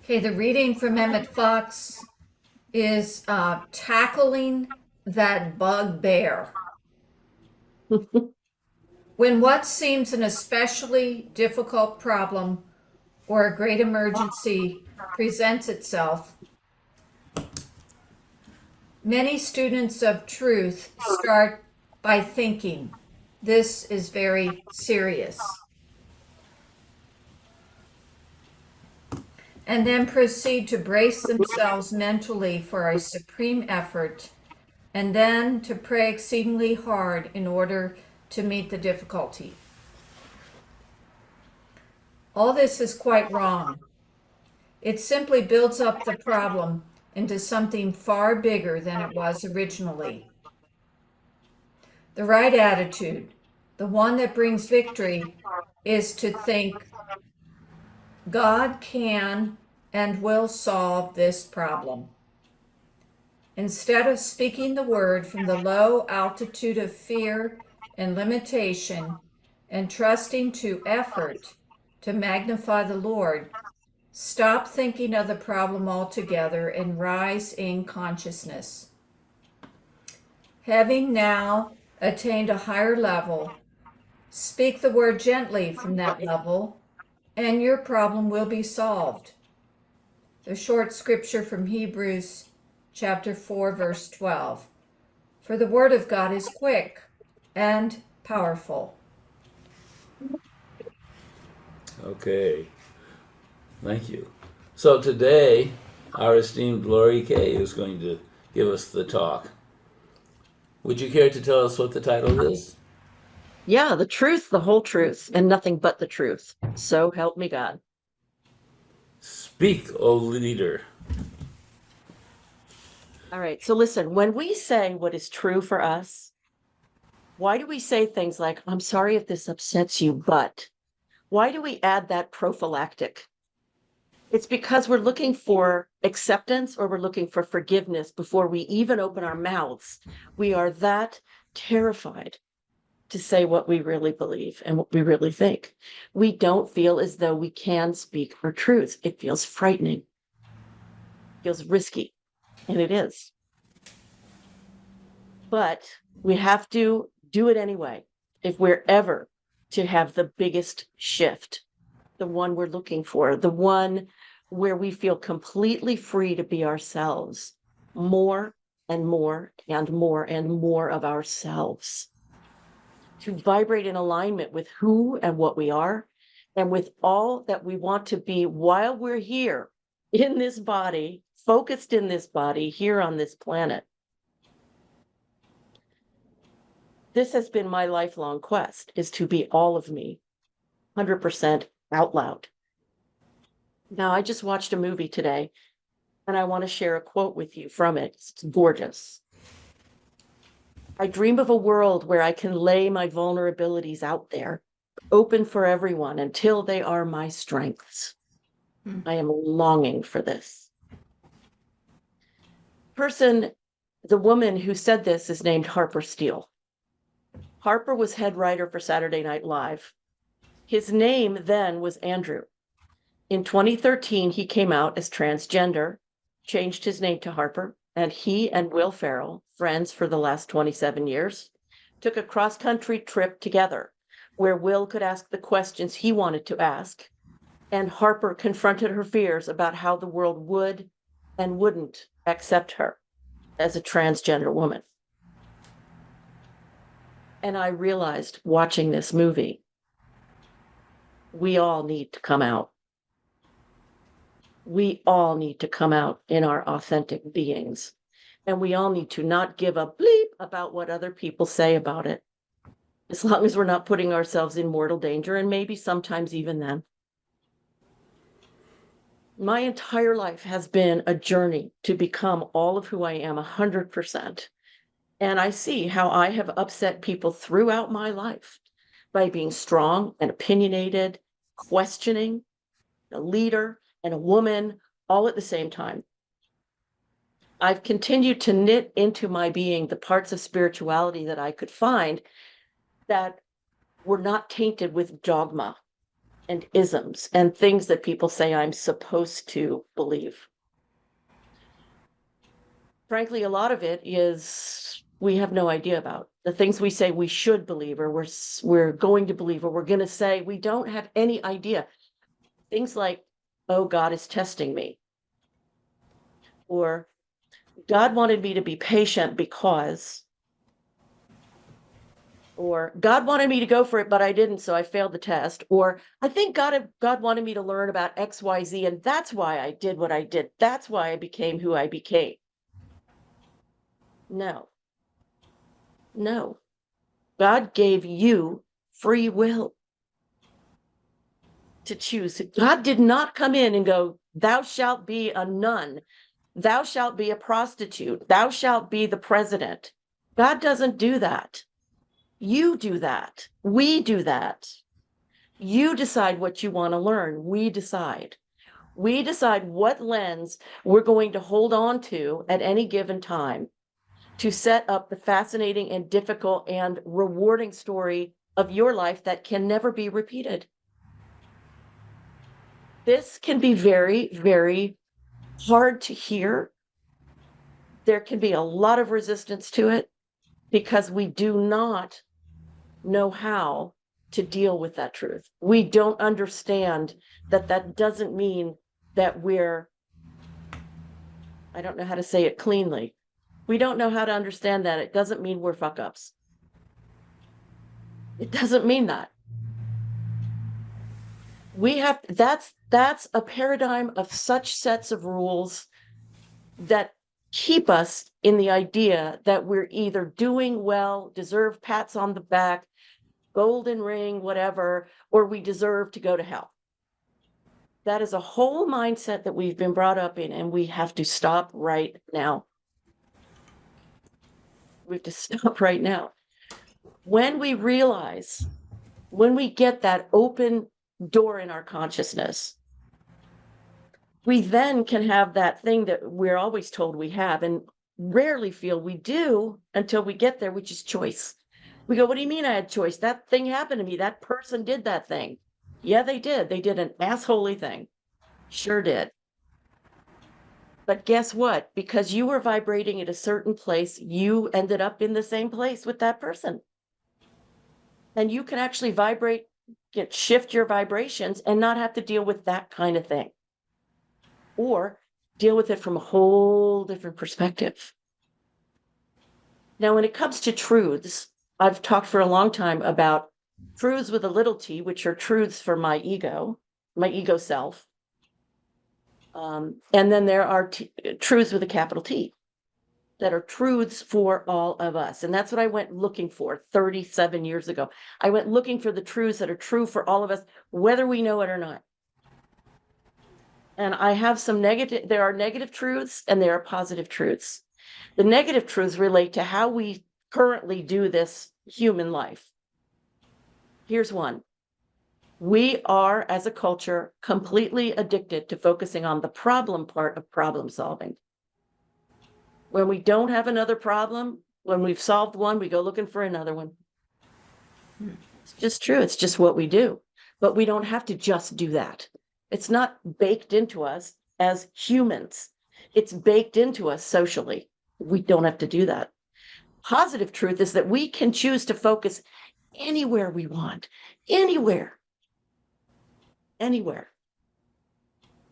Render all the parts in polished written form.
Okay, the reading from Emmett Fox is tackling that bugbear. When what seems an especially difficult problem or a great emergency presents itself, many students of truth start by thinking, this is very serious, and then proceed to brace themselves mentally for a supreme effort, and then to pray exceedingly hard in order to meet the difficulty. All this is quite wrong. It simply builds up the problem into something far bigger than it was originally. The right attitude, the one that brings victory, is to think, God can and will solve this problem. Instead of speaking the word from the low altitude of fear and limitation and trusting to effort to magnify the Lord, stop thinking of the problem altogether and rise in consciousness. Having now attained a higher level, speak the word gently from that level, and your problem will be solved. The short scripture from Hebrews chapter 4, verse 12. For the word of God is quick and powerful. Okay, thank you. So today, our esteemed Lori Kay is going to give us the talk. Would you care to tell us what the title is? Yeah, the truth, the whole truth, and nothing but the truth. So help me God. Speak, O leader. All right, so listen, when we say what is true for us, why do we say things like, I'm sorry if this upsets you, but why do we add that prophylactic? It's because we're looking for acceptance or we're looking for forgiveness before we even open our mouths. We are that terrified to say what we really believe and what we really think. We don't feel as though we can speak our truth. It feels frightening, it feels risky, and it is. But we have to do it anyway if we're ever to have the biggest shift, the one we're looking for, the one where we feel completely free to be ourselves, more and more and more and more of ourselves, to vibrate in alignment with who and what we are and with all that we want to be while we're here in this body, focused in this body, here on this planet. This has been my lifelong quest, is to be all of me, 100% out loud. Now, I just watched a movie today, and I want to share a quote with you from it. It's gorgeous. I dream of a world where I can lay my vulnerabilities out there, open for everyone until they are my strengths. I am longing for this. The woman who said this is named Harper Steele. Harper was head writer for Saturday Night Live. His name then was Andrew. In 2013, he came out as transgender, changed his name to Harper, and he and Will Ferrell, friends for the last 27 years, took a cross-country trip together where Will could ask the questions he wanted to ask, and Harper confronted her fears about how the world would and wouldn't accept her as a transgender woman. And I realized watching this movie, we all need to come out. We all need to come out in our authentic beings. And we all need to not give a bleep about what other people say about it, as long as we're not putting ourselves in mortal danger, and maybe sometimes even then. My entire life has been a journey to become all of who I am 100%. And I see how I have upset people throughout my life by being strong and opinionated, questioning, a leader and a woman all at the same time. I've continued to knit into my being the parts of spirituality that I could find that were not tainted with dogma and isms and things that people say I'm supposed to believe. Frankly, a lot of it is we have no idea about. The things we say we should believe, or we're going to believe, or we're going to say, we don't have any idea. Things like, oh, God is testing me, or God wanted me to be patient because, or God wanted me to go for it, but I didn't, so I failed the test, or I think God wanted me to learn about XYZ, and that's why I did what I did. That's why I became who I became. No, no. God gave you free will to choose. God did not come in and go, thou shalt be a nun, thou shalt be a prostitute, thou shalt be the president. God doesn't do that. You do that. We do that. You decide what you want to learn. We decide. We decide what lens we're going to hold on to at any given time to set up the fascinating and difficult and rewarding story of your life that can never be repeated. This can be very, very hard to hear. There can be a lot of resistance to it because we do not know how to deal with that truth. We don't understand that that doesn't mean that we're, I don't know how to say it cleanly. We don't know how to understand that. It doesn't mean we're fuck ups. It doesn't mean that. We have, that's a paradigm of such sets of rules that keep us in the idea that we're either doing well, deserve pats on the back, golden ring, whatever, or we deserve to go to hell. That is a whole mindset that we've been brought up in, and we have to stop right now. We have to stop right now. When we realize, when we get that open door in our consciousness, we then can have that thing that we're always told we have and rarely feel we do until we get there, which is choice. We go, what do you mean I had choice? That thing happened to me. That person did that thing. Yeah, they did. They did an assholey thing. Sure did. But guess what? Because you were vibrating at a certain place, you ended up in the same place with that person. And you can actually shift your vibrations and not have to deal with that kind of thing. Or deal with it from a whole different perspective. Now, when it comes to truths, I've talked for a long time about truths with a little t, which are truths for my ego self. And then there are truths with a capital T that are truths for all of us. And that's what I went looking for 37 years ago. I went looking for the truths that are true for all of us, whether we know it or not. And I have there are negative truths and there are positive truths. The negative truths relate to how we currently do this human life. Here's one. We are, as a culture, completely addicted to focusing on the problem part of problem solving. When we don't have another problem, when we've solved one, we go looking for another one. It's just true. It's just what we do. But we don't have to just do that. It's not baked into us as humans. It's baked into us socially. We don't have to do that. Positive truth is that we can choose to focus anywhere we want, anywhere.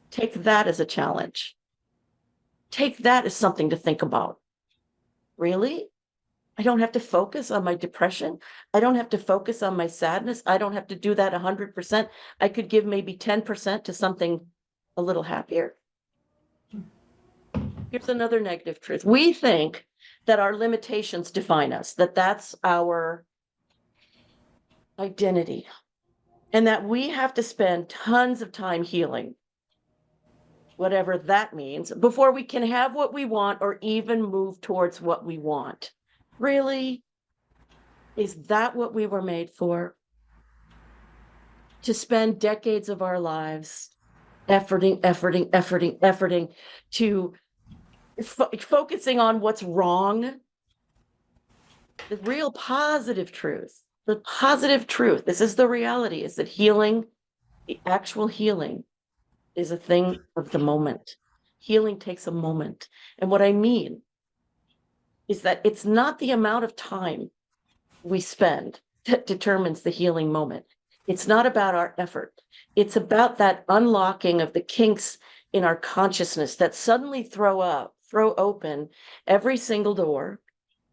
Take that as a challenge. Take that as something to think about. Really? I don't have to focus on my depression. I don't have to focus on my sadness. I don't have to do that 100%. I could give maybe 10% to something a little happier. Here's another negative truth. We think that our limitations define us, that that's our identity, and that we have to spend tons of time healing, whatever that means, before we can have what we want or even move towards what we want. Really? Is that what we were made for? To spend decades of our lives efforting to focusing on what's wrong. The real positive truth, this is the reality, is that healing, the actual healing, is a thing of the moment. Healing takes a moment. And what I mean is that it's not the amount of time we spend that determines the healing moment. It's not about our effort. It's about that unlocking of the kinks in our consciousness that suddenly throw open every single door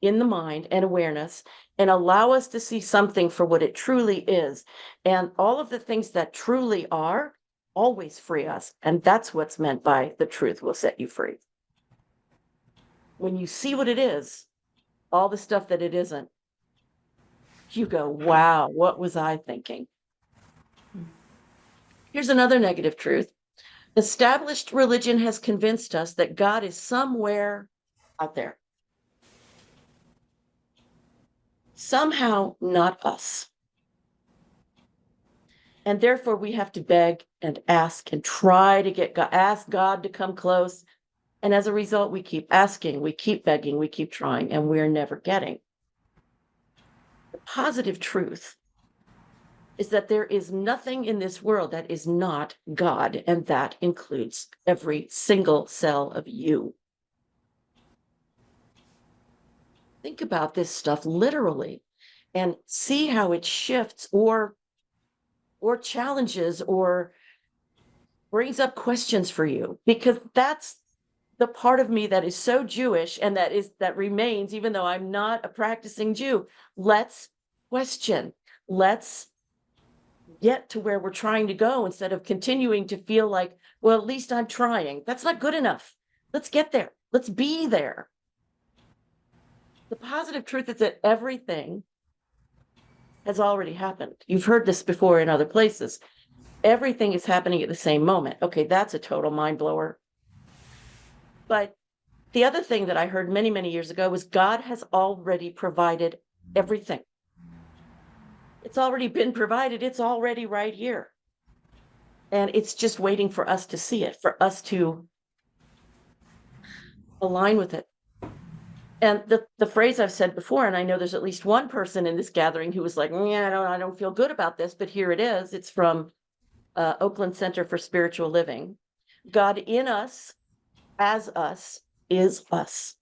in the mind and awareness and allow us to see something for what it truly is. And all of the things that truly are always free us. And that's what's meant by the truth will set you free. When you see what it is, all the stuff that it isn't, you go, wow, what was I thinking? Here's another negative truth. Established religion has convinced us that God is somewhere out there. Somehow not us. And therefore we have to beg and ask and try to get God, ask God to come close. And as a result, we keep asking, we keep begging, we keep trying, and we're never getting. The positive truth is that there is nothing in this world that is not God, and that includes every single cell of you. Think about this stuff literally and see how it shifts or challenges or brings up questions for you, because that's the part of me that is so Jewish and that remains, even though I'm not a practicing Jew. Let's question. Let's get to where we're trying to go instead of continuing to feel like, well, at least I'm trying. That's not good enough. Let's get there. Let's be there. The positive truth is that everything has already happened. You've heard this before in other places. Everything is happening at the same moment. Okay, that's a total mind blower. But the other thing that I heard many, many years ago was God has already provided everything. It's already been provided. It's already right here. And it's just waiting for us to see it, for us to align with it. And the phrase I've said before, and I know there's at least one person in this gathering who was like, yeah, I don't feel good about this, but here it is. It's from Oakland Center for Spiritual Living. God in us, as us, is us.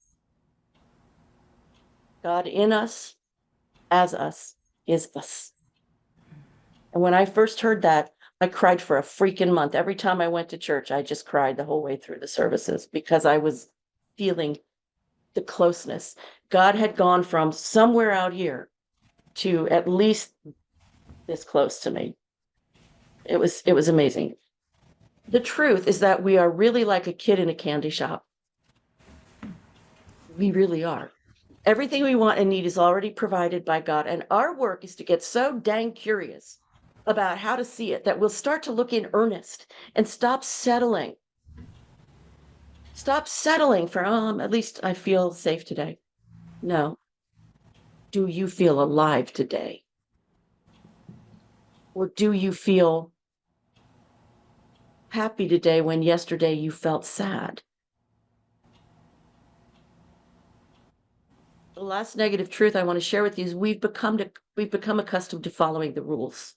God in us, as us, is us. And when I first heard that, I cried for a freaking month. Every time I went to church, I just cried the whole way through the services because I was feeling the closeness. God had gone from somewhere out here to at least this close to me. It was amazing. The truth is that we are really like a kid in a candy shop. We really are. Everything we want and need is already provided by God. And our work is to get so dang curious about how to see it that we'll start to look in earnest and stop settling. Stop settling for, at least I feel safe today. No. Do you feel alive today? Or do you feel happy today when yesterday you felt sad? The last negative truth I want to share with you is we've become accustomed to following the rules.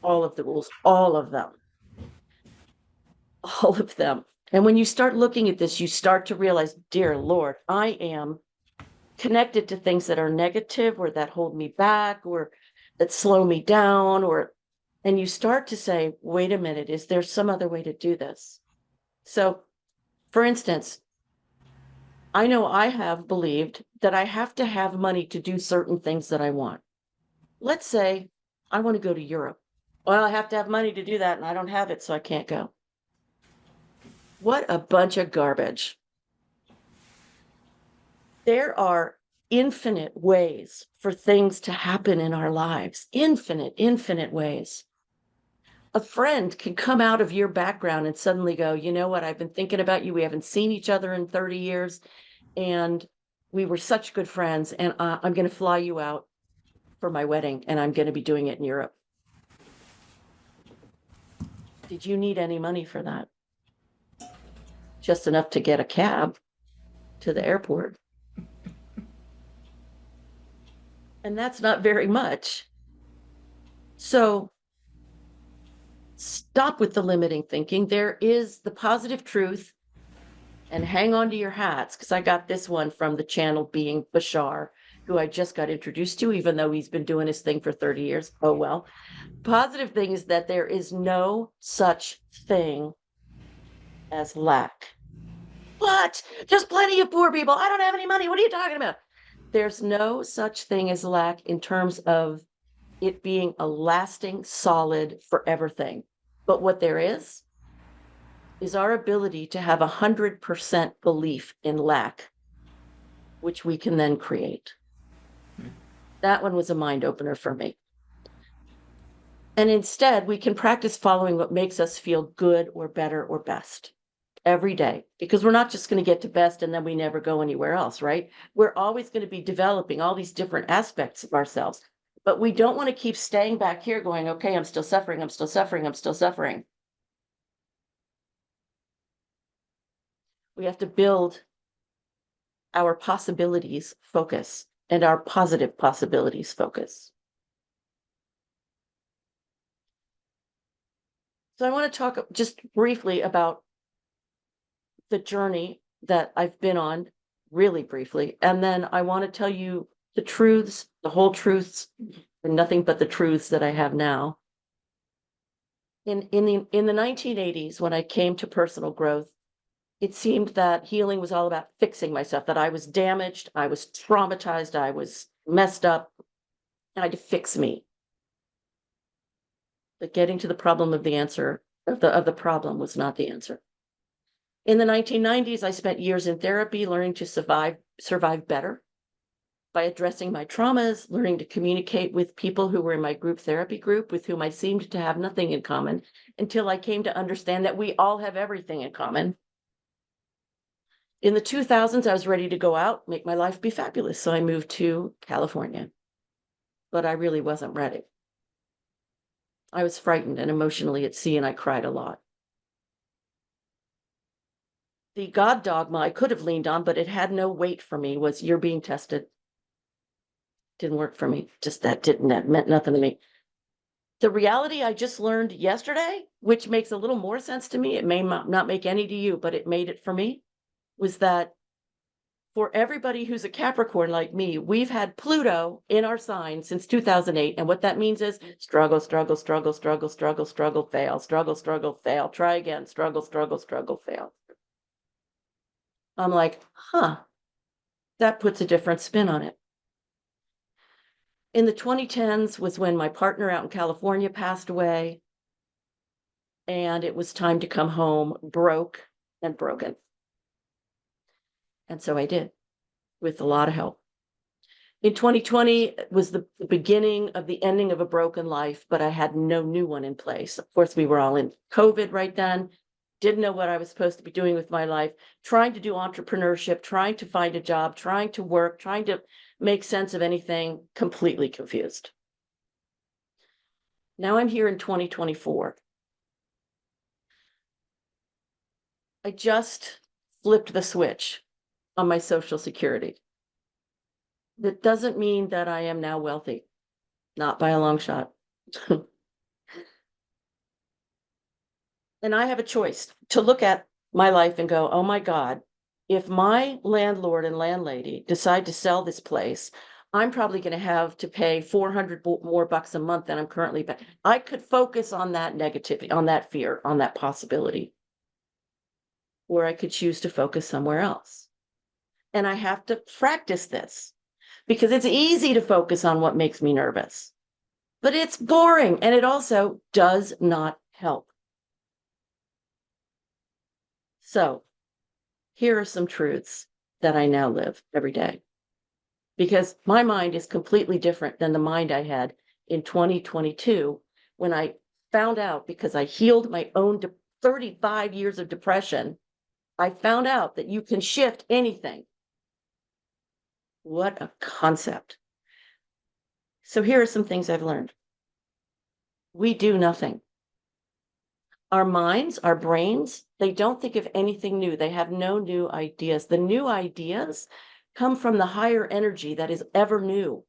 All of the rules, all of them. All of them. And when you start looking at this, you start to realize, dear Lord, I am connected to things that are negative or that hold me back or that slow me down, and you start to say, wait a minute, is there some other way to do this? So, for instance, I know I have believed that I have to have money to do certain things that I want. Let's say I want to go to Europe. Well, I have to have money to do that, and I don't have it, so I can't go. What a bunch of garbage. There are infinite ways for things to happen in our lives. Infinite ways. A friend can come out of your background and suddenly go, you know what, I've been thinking about you. We haven't seen each other in 30 years, and we were such good friends, and I'm going to fly you out for my wedding, and I'm going to be doing it in Europe. Did you need any money for that? Just enough to get a cab. to the airport. And that's not very much. So stop with the limiting thinking. There is the positive truth, and hang on to your hats, because I got this one from the channel being Bashar, who I just got introduced to, even though he's been doing his thing for 30 years. Oh, well. Positive thing is that there is no such thing as lack. What? There's plenty of poor people. I don't have any money. What are you talking about? There's no such thing as lack in terms of it being a lasting, solid, forever thing. But what there is our ability to have 100% belief in lack, which we can then create. That one was a mind opener for me. And instead, we can practice following what makes us feel good or better or best every day, because we're not just going to get to best and then we never go anywhere else, right? We're always going to be developing all these different aspects of ourselves, but we don't want to keep staying back here going, okay, I'm still suffering, I'm still suffering, I'm still suffering. We have to build our possibilities focus and our positive possibilities focus. So I want to talk just briefly about the journey that I've been on, really briefly. And then I want to tell you the truths, the whole truths, and nothing but the truths that I have now. In the 1980s, when I came to personal growth, it seemed that healing was all about fixing myself, that I was damaged, I was traumatized, I was messed up, and I had to fix me. But getting to the problem of the answer, of the problem was not the answer. In the 1990s, I spent years in therapy learning to survive better by addressing my traumas, learning to communicate with people who were in my group therapy group with whom I seemed to have nothing in common, until I came to understand that we all have everything in common. In the 2000s, I was ready to go out, make my life be fabulous. So I moved to California, but I really wasn't ready. I was frightened and emotionally at sea, and I cried a lot. The God dogma I could have leaned on, but it had no weight for me, was you're being tested. Didn't work for me. Just that meant nothing to me. The reality I just learned yesterday, which makes a little more sense to me, it may not make any to you, but it made it for me, was that for everybody who's a Capricorn like me, we've had Pluto in our sign since 2008. And what that means is struggle, struggle, struggle, struggle, struggle, struggle, fail, struggle, struggle, fail, try again, struggle, struggle, struggle, fail. I'm like, that puts a different spin on it. In the 2010s was when my partner out in California passed away, and it was time to come home broke and broken. And so I did, with a lot of help. In 2020 was the beginning of the ending of a broken life, but I had no new one in place. Of course, we were all in COVID right then. Didn't know what I was supposed to be doing with my life, trying to do entrepreneurship, trying to find a job, trying to work, trying to make sense of anything, completely confused. Now I'm here in 2024. I just flipped the switch on my Social Security. That doesn't mean that I am now wealthy, not by a long shot. And I have a choice to look at my life and go, oh my God, if my landlord and landlady decide to sell this place, I'm probably going to have to pay 400 more bucks a month than I'm currently paying. I could focus on that negativity, on that fear, on that possibility, or I could choose to focus somewhere else. And I have to practice this, because it's easy to focus on what makes me nervous, but it's boring, and it also does not help. So here are some truths that I now live every day, because my mind is completely different than the mind I had in 2022 when I found out, because I healed my own 35 years of depression, I found out that you can shift anything. What a concept. So here are some things I've learned. We do nothing. Our minds, our brains, They don't think of anything new. They have no new ideas. The new ideas come from the higher energy that is ever new,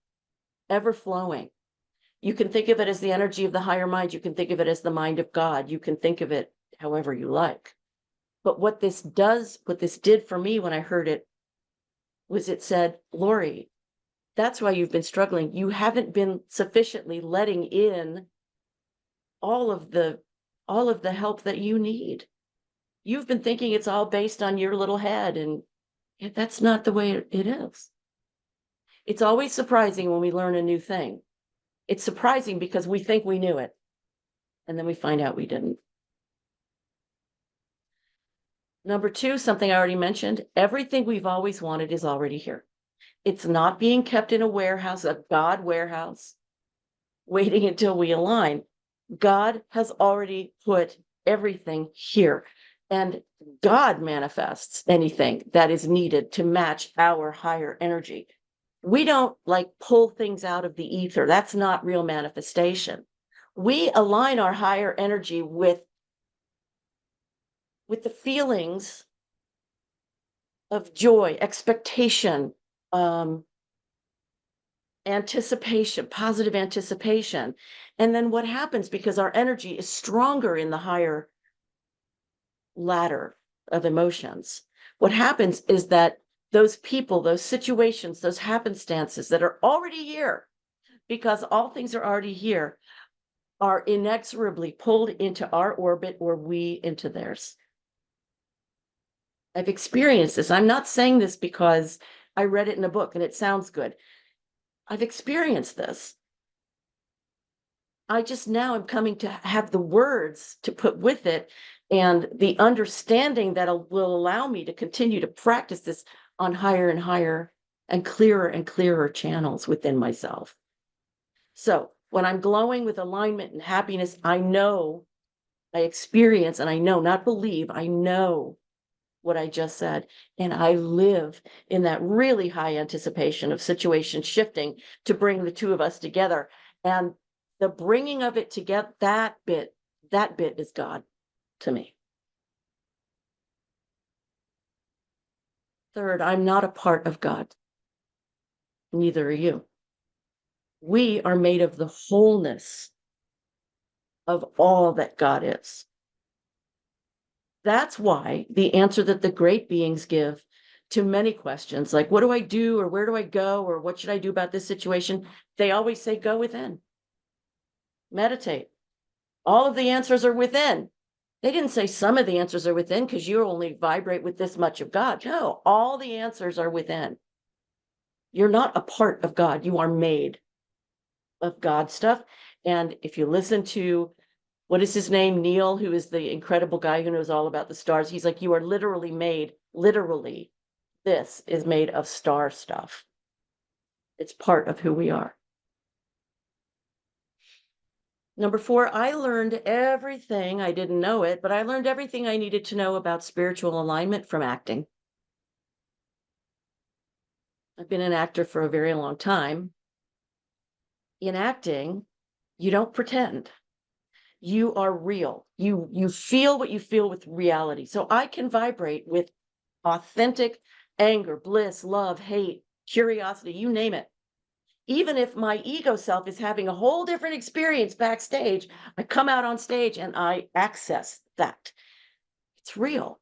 ever flowing. You can think of it as the energy of the higher mind. You can think of it as the mind of God. You can think of it however you like. But what this did for me when I heard it, was it said, Lori, that's why you've been struggling. You haven't been sufficiently letting in all of the help that you need. You've been thinking it's all based on your little head, and that's not the way it is. It's always surprising when we learn a new thing. It's surprising because we think we knew it, and then we find out we didn't. Number two, something I already mentioned, everything we've always wanted is already here. It's not being kept in a warehouse, a God warehouse, waiting until we align. God has already put everything here, and God manifests anything that is needed to match our higher energy. We don't like pull things out of the ether. That's not real manifestation. We align our higher energy with the feelings of joy, expectation, anticipation, positive anticipation. And then what happens, because our energy is stronger in the higher ladder of emotions, what happens is that those people, those situations, those happenstances that are already here, because all things are already here, are inexorably pulled into our orbit or we into theirs. I've experienced this. I'm not saying this because I read it in a book and it sounds good. I've experienced this. I just now am coming to have the words to put with it and the understanding that will allow me to continue to practice this on higher and higher and clearer channels within myself. So when I'm glowing with alignment and happiness, I know, I experience, and I know, not believe, I know what I just said. And I live in that really high anticipation of situation shifting to bring the two of us together. And the bringing of it together, that bit is God to me. Third, I'm not a part of God. Neither are you. We are made of the wholeness of all that God is. That's why the answer that the great beings give to many questions, like what do I do, or where do I go, or what should I do about this situation? They always say, go within. Meditate. All of the answers are within. They didn't say some of the answers are within because you only vibrate with this much of God. No, all the answers are within. You're not a part of God. You are made of God stuff. And if you listen to, what is his name? Neil, who is the incredible guy who knows all about the stars. He's like, you are literally made, literally, this is made of star stuff. It's part of who we are. Number 4, I learned everything, I didn't know it, but I learned everything I needed to know about spiritual alignment from acting. I've been an actor for a very long time. In acting, you don't pretend. You are real. You feel what you feel with reality. So I can vibrate with authentic anger, bliss, love, hate, curiosity, you name it. Even if my ego self is having a whole different experience backstage, I come out on stage and I access that. It's real.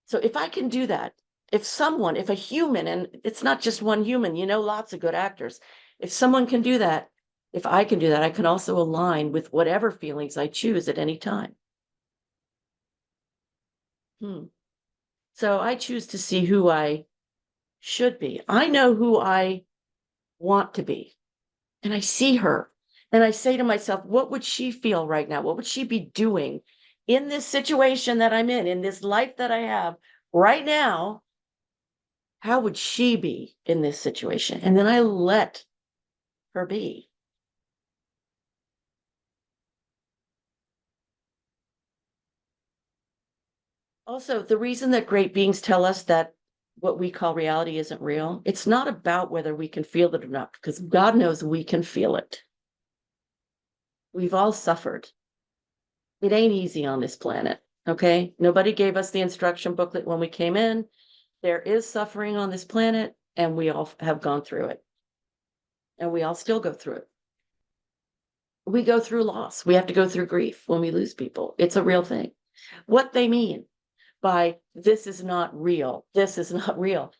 So if I can do that, if a human, and it's not just one human, lots of good actors, if someone can do that, if I can do that, I can also align with whatever feelings I choose at any time. So I choose to see who I should be. I know who I want to be. And I see her and I say to myself, what would she feel right now? What would she be doing in this situation that I'm in this life that I have right now? How would she be in this situation? And then I let her be. Also, the reason that great beings tell us that what we call reality isn't real, it's not about whether we can feel it or not, because God knows we can feel it. We've all suffered. It ain't easy on this planet. Okay, nobody gave us the instruction booklet when we came in. There is suffering on this planet, and we all have gone through it. And we all still go through it. We go through loss. We have to go through grief when we lose people. It's a real thing. What they mean by this is not real, this is not real,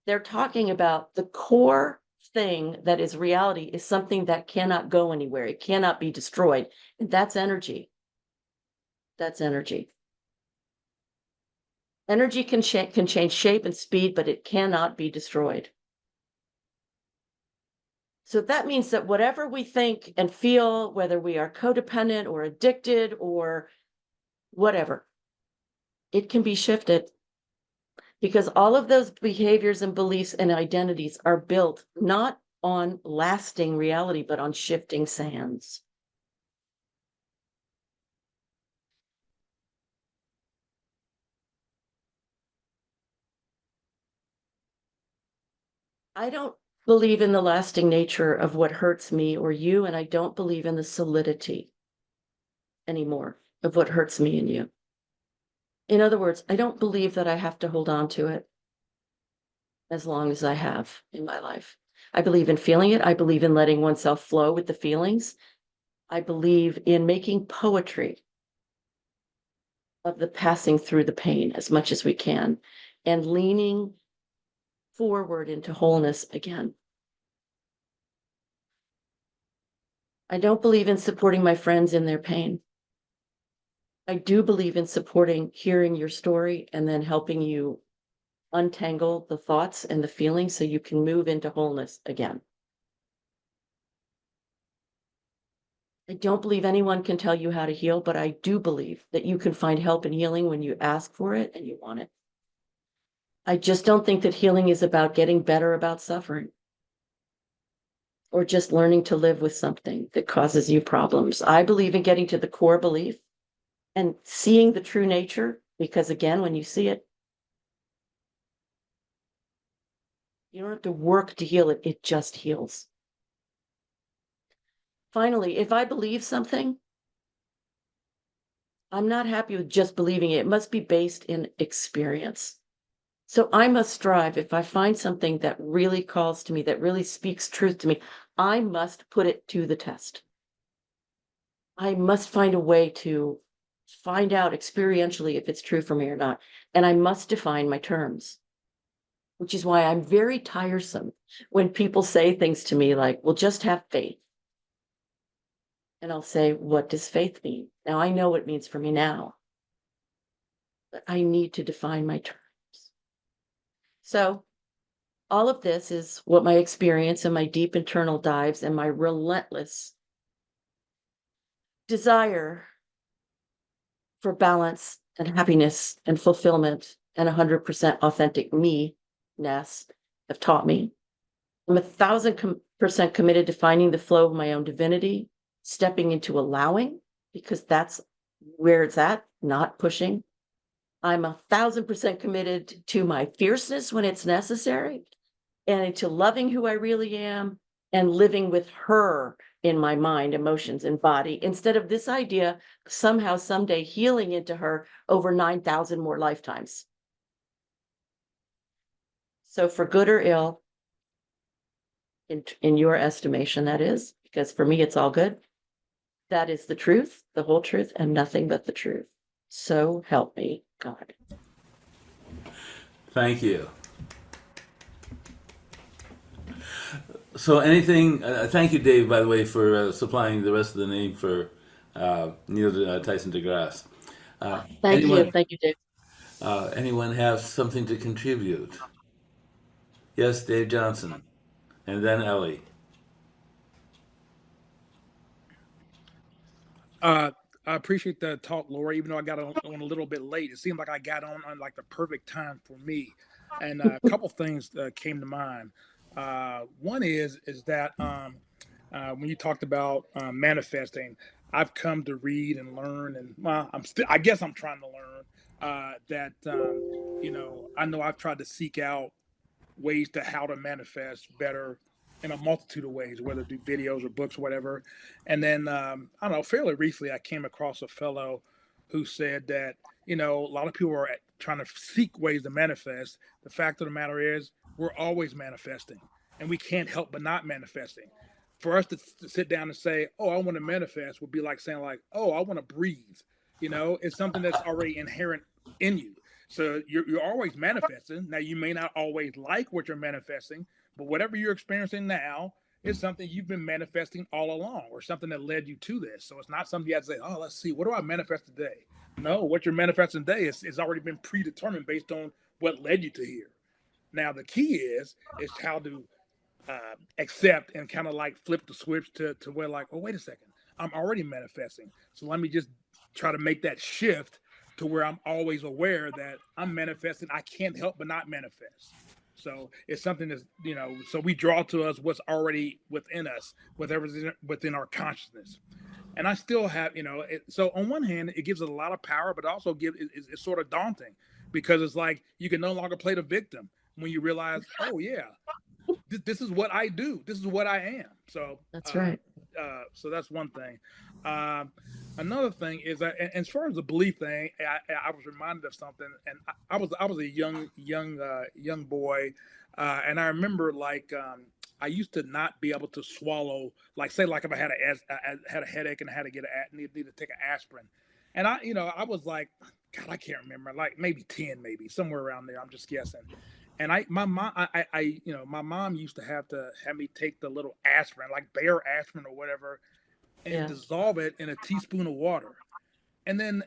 they're talking about the core thing that is reality is something that cannot go anywhere. It cannot be destroyed. And that's energy. That's energy. Energy can change shape and speed, but it cannot be destroyed. So that means that whatever we think and feel, whether we are codependent or addicted or whatever, it can be shifted, because all of those behaviors and beliefs and identities are built not on lasting reality, but on shifting sands. I don't believe in the lasting nature of what hurts me or you, and I don't believe in the solidity anymore of what hurts me and you. In other words, I don't believe that I have to hold on to it as long as I have in my life. I believe in feeling it. I believe in letting oneself flow with the feelings. I believe in making poetry of the passing through the pain as much as we can and leaning forward into wholeness again. I don't believe in supporting my friends in their pain. I do believe in supporting hearing your story and then helping you untangle the thoughts and the feelings so you can move into wholeness again. I don't believe anyone can tell you how to heal, but I do believe that you can find help in healing when you ask for it and you want it. I just don't think that healing is about getting better about suffering or just learning to live with something that causes you problems. I believe in getting to the core belief and seeing the true nature, because again, when you see it, you don't have to work to heal it, it just heals. Finally, if I believe something, I'm not happy with just believing it. It must be based in experience. So I must strive. If I find something that really calls to me, that really speaks truth to me, I must put it to the test. I must find a way to find out experientially if it's true for me or not. And I must define my terms, which is why I'm very tiresome when people say things to me like, well, just have faith. And I'll say, what does faith mean? Now I know what it means for me now, but I need to define my terms. So all of this is what my experience and my deep internal dives and my relentless desire for balance and happiness and fulfillment and 100% authentic me-ness have taught me. I'm 1,000% committed to finding the flow of my own divinity, stepping into allowing, because that's where it's at, not pushing. I'm 1,000% committed to my fierceness when it's necessary and to loving who I really am and living with her in my mind, emotions, and body, instead of this idea of somehow someday healing into her over 9,000 more lifetimes. So for good or ill, in your estimation, that is, because for me, it's all good. That is the truth, the whole truth, and nothing but the truth. So help me God. Thank you. So anything, thank you, Dave, by the way, for supplying the rest of the name for Neil Tyson deGrasse. Thank you. Thank you, Dave. Anyone have something to contribute? Yes, Dave Johnson. And then Ellie. Uh, I appreciate the talk, Laura. Even though I got on a little bit late, it seemed like I got on like the perfect time for me. And a couple things came to mind. One is that when you talked about manifesting, I've come to read and learn, and well, I'm still. I guess I'm trying to learn that. I know I've tried to seek out ways to how to manifest better in a multitude of ways, whether do videos or books or whatever. And then I don't know, fairly recently I came across a fellow who said that, a lot of people are trying to seek ways to manifest. The fact of the matter is, we're always manifesting, and we can't help but not manifesting. For us to sit down and say, "Oh, I want to manifest," would be like saying, like, "Oh, I want to breathe." It's something that's already inherent in you. So you're always manifesting. Now, you may not always like what you're manifesting, but whatever you're experiencing now is something you've been manifesting all along, or something that led you to this. So it's not something you have to say, "Oh, let's see, what do I manifest today?" No, what you're manifesting today is already been predetermined based on what led you to here. Now, the key is how to accept and kind of like flip the switch to where, like, oh, wait a second, I'm already manifesting. So let me just try to make that shift to where I'm always aware that I'm manifesting. I can't help but not manifest. So it's something that's, so we draw to us what's already within us, whatever's within our consciousness. And I still have, so on one hand, it gives it a lot of power, but also it's sort of daunting, because it's like you can no longer play the victim when you realize, oh yeah, this is what I do. This is what I am. So That's right. So that's one thing. Um, Another thing is that, and as far as the belief thing, I was reminded of something, and I was a young boy, and I remember, like, I used to not be able to swallow, like, say, like, if I had a headache and I had to need to take an aspirin, and I was like, God, I can't remember, like maybe 10, maybe somewhere around there. I'm just guessing. And my mom used to have me take the little aspirin, like Bayer aspirin or whatever, and Yeah. dissolve it in a teaspoon of water. And then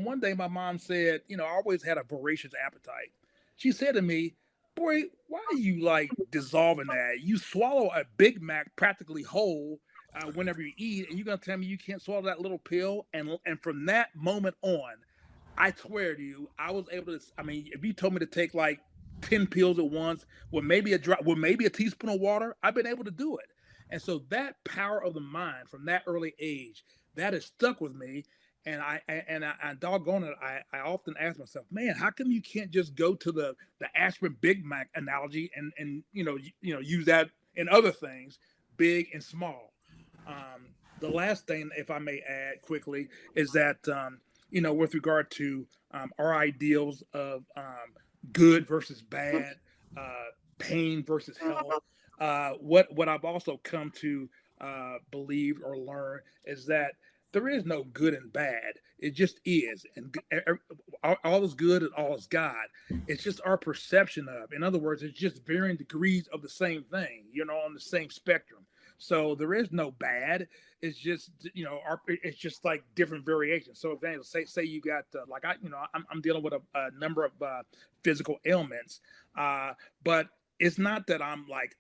one day my mom said, I always had a voracious appetite. She said to me, "Boy, why are you like dissolving that? You swallow a Big Mac practically whole whenever you eat, and you're gonna tell me you can't swallow that little pill?" And from that moment on, I swear to you, I was able to. I mean, if you told me to take like 10 pills at once, with maybe a teaspoon of water, I've been able to do it. And so that power of the mind from that early age, that has stuck with me. And I doggone it, I often ask myself, man, how come you can't just go to the aspirin Big Mac analogy and use that in other things, big and small. The last thing, if I may add quickly, is that with regard to our ideals of good versus bad, pain versus health. What I've also come to believe or learn is that there is no good and bad. It just is, and all is good and all is God. It's just our perception of. In other words, it's just varying degrees of the same thing. On the same spectrum. So there is no bad. It's just it's just like different variations. So if Daniel, say you got like I'm dealing with a number of physical ailments, but it's not that I'm like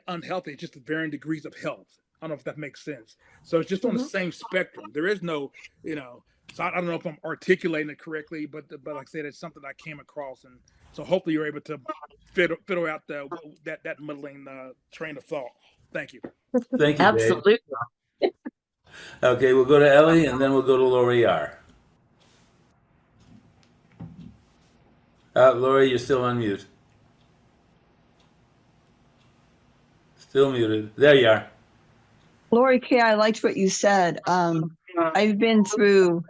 unhealthy. It's just varying degrees of health. I don't know if that makes sense. So it's just on the Mhm. same spectrum. There is no, So I don't know if I'm articulating it correctly, but like I said, it's something I came across, and so hopefully you're able to fiddle out that middling train of thought. Thank you. Thank you, Dave. Absolutely. Okay, we'll go to Ellie, and then we'll go to Lori R. Lori, you're still on mute. Still muted. There you are. Lori K., I liked what you said. I've been through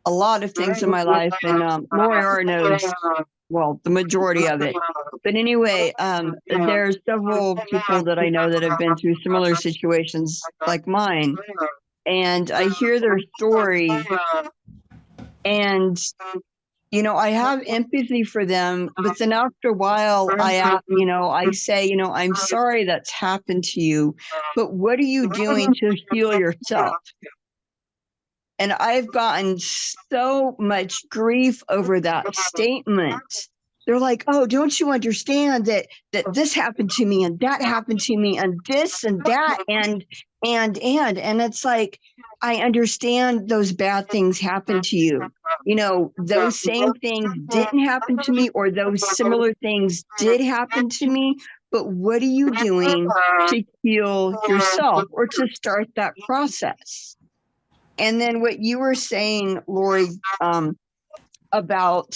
a lot of things in my life, and Lori R knows, well, the majority of it. But anyway, there are several people that I know that have been through similar situations like mine, and I hear their story, and I have empathy for them, but then after a while, I say, I'm sorry that's happened to you, but what are you doing to heal yourself? And I've gotten so much grief over that statement. They're like, "Oh, don't you understand that this happened to me and that happened to me and this and that and it's like, I understand those bad things happen to you. Those same things didn't happen to me, or those similar things did happen to me, but what are you doing to heal yourself or to start that process?" And then what you were saying, Lori, about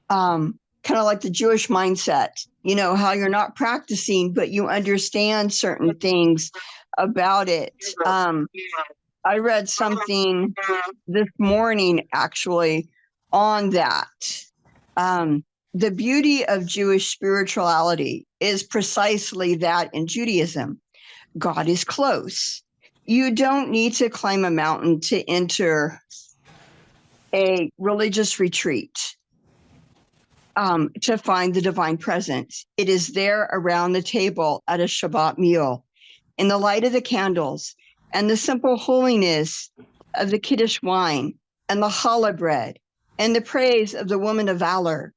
kind of like the Jewish mindset, how you're not practicing, but you understand certain things about it. I read something this morning actually on that. The beauty of Jewish spirituality is precisely that in Judaism. God is close. You don't need to climb a mountain to enter a religious retreat to find the divine presence. It is there around the table at a Shabbat meal, in the light of the candles and the simple holiness of the Kiddush wine and the challah bread and the praise of the woman of valor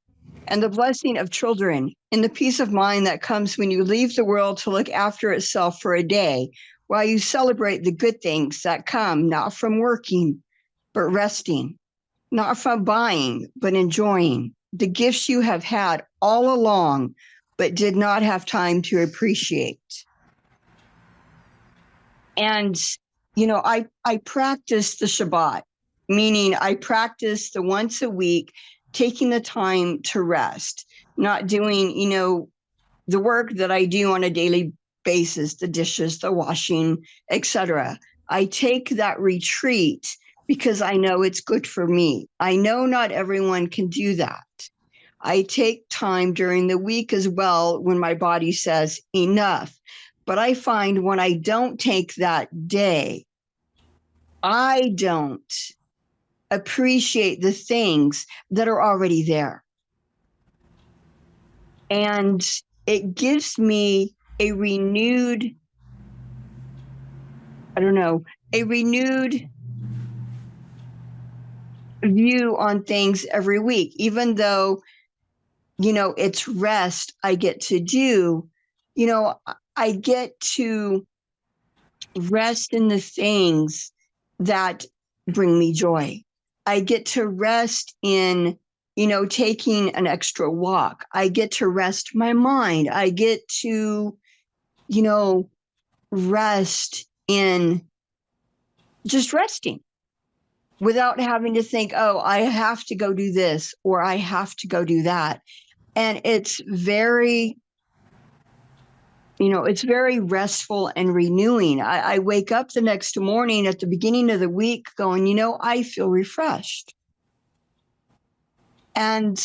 and the blessing of children and the peace of mind that comes when you leave the world to look after itself for a day while you celebrate the good things that come not from working, but resting, not from buying, but enjoying the gifts you have had all along, but did not have time to appreciate. And, I practice the Shabbat, meaning I practice the once a week, taking the time to rest, not doing, the work that I do on a daily basis, the dishes, the washing, etc. I take that retreat because I know it's good for me. I know not everyone can do that. I take time during the week as well when my body says enough. But I find when I don't take that day, I don't appreciate the things that are already there. And it gives me a renewed, a renewed view on things every week, even though, it's rest I get to do, I get to rest in the things that bring me joy. I get to rest in, taking an extra walk. I get to rest my mind. I get to, rest in just resting without having to think, oh, I have to go do this or I have to go do that. And it's very, it's very restful and renewing. I wake up the next morning at the beginning of the week going, I feel refreshed. And,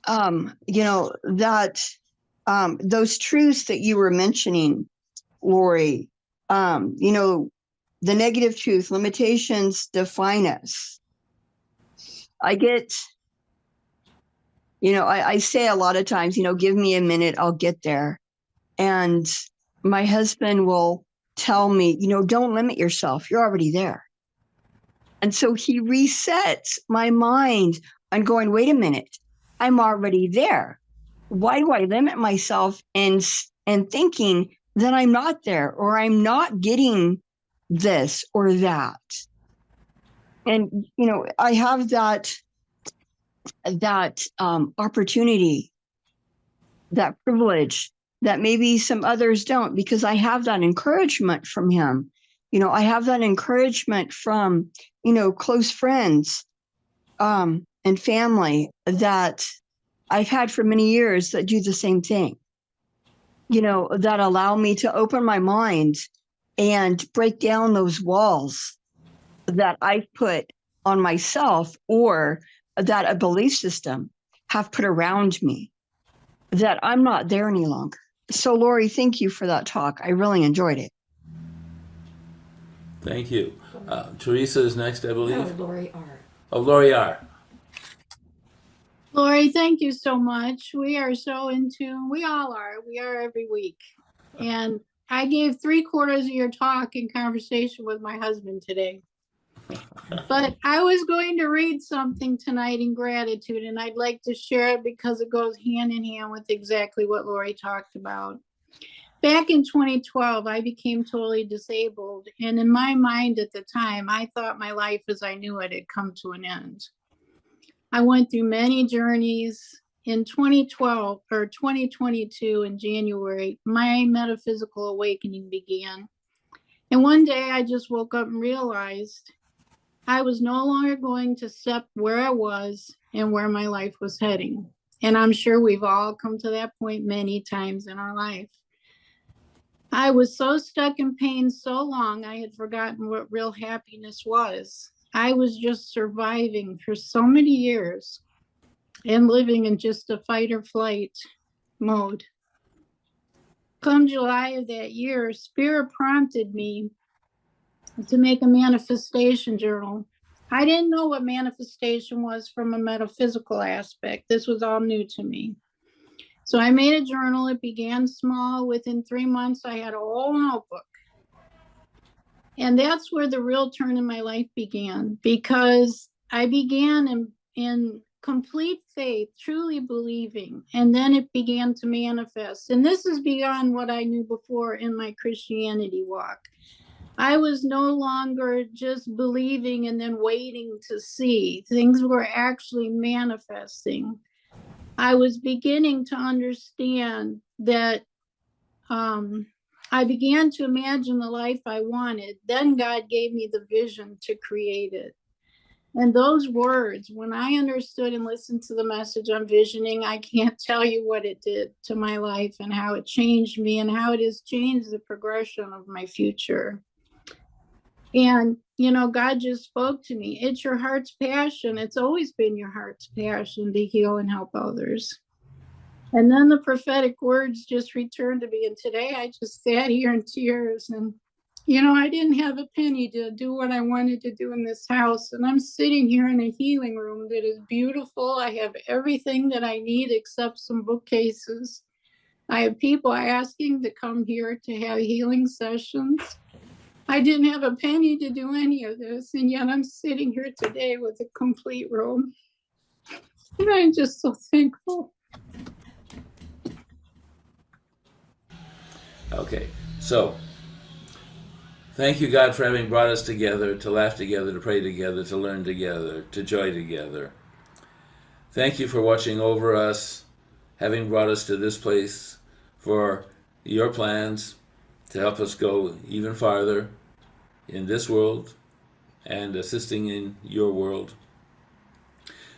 that those truths that you were mentioning, Lori, the negative truth, limitations define us. I get, I say a lot of times, give me a minute, I'll get there. And my husband will tell me, don't limit yourself. You're already there. And so he resets my mind on going, wait a minute, I'm already there. Why do I limit myself and thinking that I'm not there or I'm not getting this or that? And, I have that opportunity, that privilege that maybe some others don't, because I have that encouragement from him. I have that encouragement from, close friends and family that I've had for many years that do the same thing, that allow me to open my mind and break down those walls that I've put on myself or that a belief system have put around me, that I'm not there any longer. So, Lori, thank you for that talk. I really enjoyed it. Thank you. Teresa is next, I believe. No, Lori R. Oh, Lori R. Lori, thank you so much. We are so in tune. We all are. We are every week. And I gave 3/4 of your talk in conversation with my husband today. But I was going to read something tonight in gratitude, and I'd like to share it because it goes hand in hand with exactly what Lori talked about. Back in 2012, I became totally disabled. And in my mind at the time, I thought my life as I knew it had come to an end. I went through many journeys. In 2012 or 2022 in January, my metaphysical awakening began. And one day I just woke up and realized I was no longer going to accept where I was and where my life was heading. And I'm sure we've all come to that point many times in our life. I was so stuck in pain so long, I had forgotten what real happiness was. I was just surviving for so many years and living in just a fight or flight mode. Come July of that year, Spirit prompted me to make a manifestation journal. I didn't know what manifestation was from a metaphysical aspect. This was all new to me. So I made a journal. It began small. Within 3 months, I had a whole notebook. And that's where the real turn in my life began, because I began in complete faith, truly believing, and then it began to manifest. And this is beyond what I knew before in my Christianity walk. I was no longer just believing and then waiting to see. Things were actually manifesting. I was beginning to understand that I began to imagine the life I wanted. Then God gave me the vision to create it. And those words, when I understood and listened to the message on visioning, I can't tell you what it did to my life and how it changed me and how it has changed the progression of my future. And, you know, God just spoke to me. It's your heart's passion. It's always been your heart's passion to heal and help others. And then the prophetic words just returned to me. And today I just sat here in tears. And, you know, I didn't have a penny to do what I wanted to do in this house. And I'm sitting here in a healing room that is beautiful. I have everything that I need except some bookcases. I have people asking to come here to have healing sessions. I didn't have a penny to do any of this. And yet I'm sitting here today with a complete room. And I'm just so thankful. Okay, so thank you, God, for having brought us together, to laugh together, to pray together, to learn together, to joy together. Thank you for watching over us, having brought us to this place, for your plans to help us go even farther in this world and assisting in your world.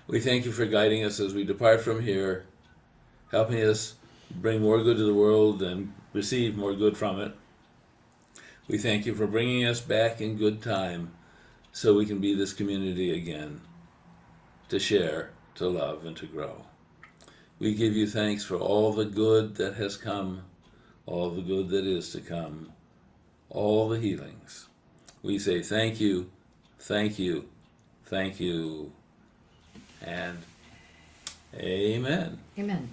We thank you for guiding us as we depart from here, helping us bring more good to the world and receive more good from it. We thank you for bringing us back in good time so we can be this community again, to share, to love, and to grow. We give you thanks for all the good that has come, all the good that is to come, all the healings. We say thank you, thank you, thank you, and amen. Amen.